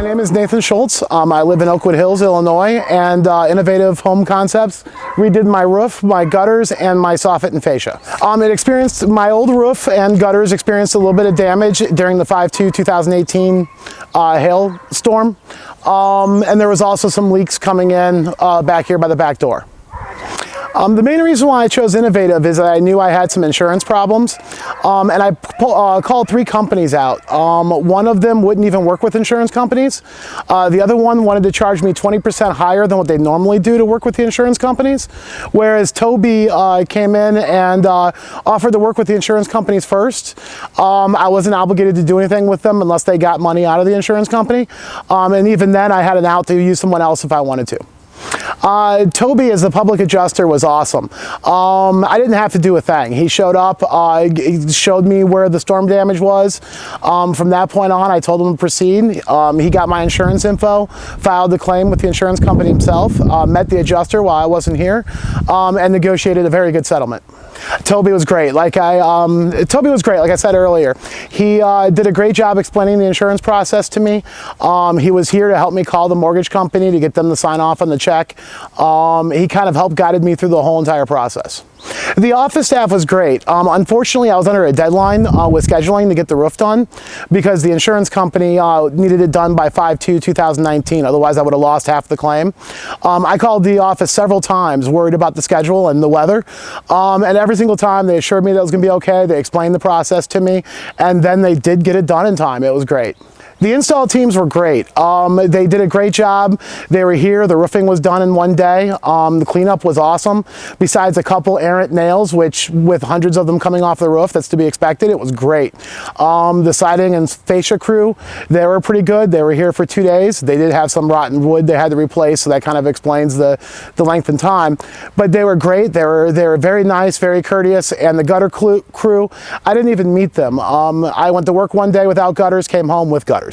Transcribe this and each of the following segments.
My name is Nathan Schultz. I live in Oakwood Hills, Illinois, and Innovative Home Concepts redid my roof, my gutters, and my soffit and fascia. My old roof and gutters experienced a little bit of damage during the 5/2/2018 hailstorm, and there was also some leaks coming in back here by the back door. The main reason why I chose Innovative is that I knew I had some insurance problems, and I called 3 companies out. One of them wouldn't even work with insurance companies. The other one wanted to charge me 20% higher than what they normally do to work with the insurance companies, whereas Toby came in and offered to work with the insurance companies first. I wasn't obligated to do anything with them unless they got money out of the insurance company, and even then I had an out to use someone else if I wanted to. Toby as the public adjuster was awesome. I didn't have to do a thing. He showed up, he showed me where the storm damage was. From that point on, I told him to proceed. He got my insurance info, filed the claim with the insurance company himself, met the adjuster while I wasn't here, and negotiated a very good settlement. Toby was great. Like I said earlier. He did a great job explaining the insurance process to me. He was here to help me call the mortgage company to get them to sign off on the check. He kind of guided me through the whole entire process. The office staff was great. Unfortunately, I was under a deadline with scheduling to get the roof done because the insurance company needed it done by 5/2/2019. Otherwise, I would have lost half the claim. I called the office several times, worried about the schedule and the weather. And every single time they assured me that it was going to be okay. They explained the process to me, and then they did get it done in time. It was great. The install teams were great. They did a great job. They were here. The roofing was done in one day. The cleanup was awesome. Besides a couple errant nails, which with hundreds of them coming off the roof, that's to be expected. It was great. The siding and fascia crew, they were pretty good. They were here for 2 days. They did have some rotten wood they had to replace, so that kind of explains the length and time. But they were great. They were very nice, very courteous. And the gutter crew, I didn't even meet them. I went to work one day without gutters, came home with gutters.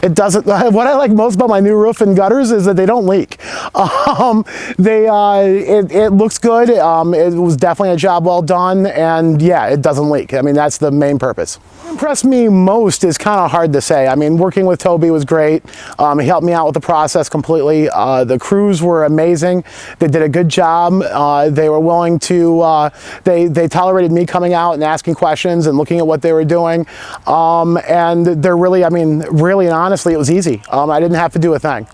It doesn't. What I like most about my new roof and gutters is that they don't leak. It looks good. It was definitely a job well done, and yeah, it doesn't leak. I mean, that's the main purpose. What impressed me most is kind of hard to say. I mean, working with Toby was great. He helped me out with the process completely. The crews were amazing. They did a good job. They were willing to. They tolerated me coming out and asking questions and looking at what they were doing. And they're really, I mean, really and honestly, it was easy. I didn't have to do a thing.